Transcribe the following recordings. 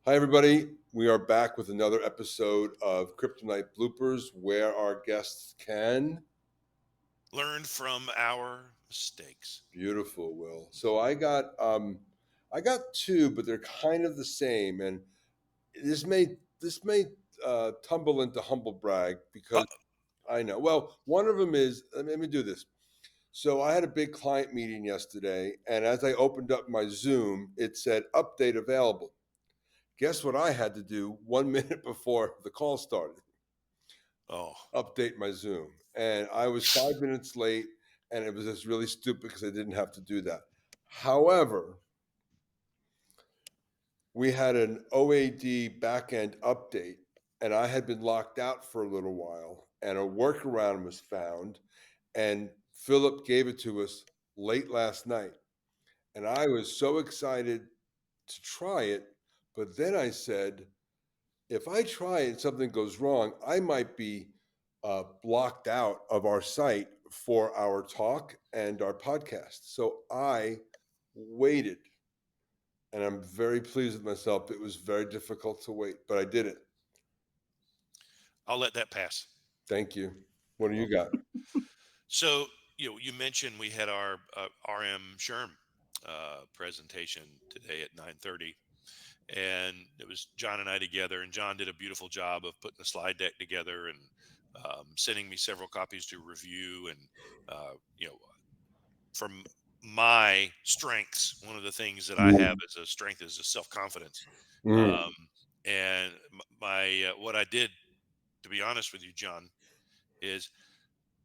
Hi, everybody. We are back with another episode of Kryptonite Bloopers where our guests can. Learn from our mistakes. Beautiful, Will. So I got two, but they're kind of the same. And this may tumble into humble brag Uh, because I know. Well, one of them is, let me do this. So I had a big client meeting yesterday, and as I opened up my Zoom, it said update available. Guess what I had to do 1 minute before the call started? oh, Update my Zoom. And I was 5 minutes late, and it was just really stupid because I didn't have to do that. However, we had an OAD backend update, and I had been locked out for a little while, and a workaround was found, and Philip gave it to us late last night. And I was so excited to try it, but then I said, if I try it and something goes wrong, I might be blocked out of our site for our talk and our podcast. So I waited, and I'm very pleased with myself. It was very difficult to wait, but I did it. I'll let that pass. Thank you. What do You're you welcome. got? So, you mentioned we had our RM Sherm presentation today at 9:30, and it was John and I together. And John did a beautiful job of putting the slide deck together and sending me several copies to review. And uh, you know, from my strengths, one of the things that I have Mm. as a strength is a self confidence. Mm. And my what I did, to be honest with you, John, is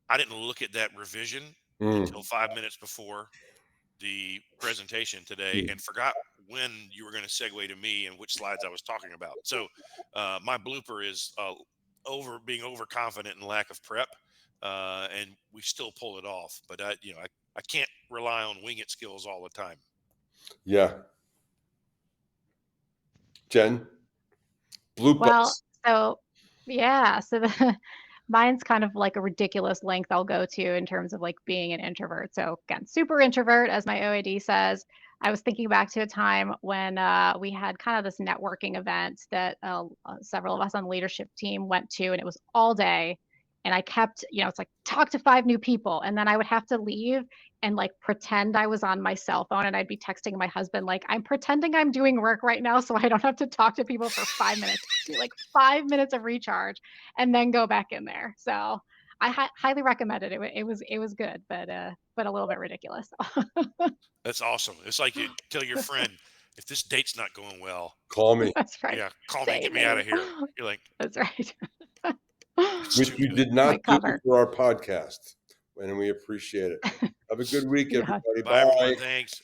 I didn't look at that revision until Mm. 5 minutes before the presentation today and forgot when you were going to segue to me and which slides I was talking about. So my blooper is being overconfident and lack of prep, and we still pull it off. But I can't rely on wing it skills all the time. Yeah. Jen, Well, bloopers. so yeah, so mine's kind of like a ridiculous length I'll go to in terms of like being an introvert. So again, super introvert, as my OAD says. I was thinking back to a time when we had kind of this networking event that several of us on the leadership team went to, and it was all day. And I kept, it's like talk to five new people, and then I would have to leave and like pretend I was on my cell phone, and I'd be texting my husband like I'm pretending I'm doing work right now so I don't have to talk to people for 5 minutes. Do like 5 minutes of recharge and then go back in there. So I highly recommend it. It was good, but a little bit ridiculous. That's awesome. It's like you tell your friend, if this date's not going well, Call me, That's right. yeah, call me, Save get me out me. of here. You're like, That's right. it's which too you good. did not My do cover. for our podcast, and we appreciate it. Have a good week, Yeah. everybody. Bye, everyone. Bye. Thanks.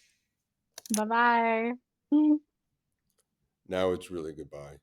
Bye bye. Now it's really goodbye.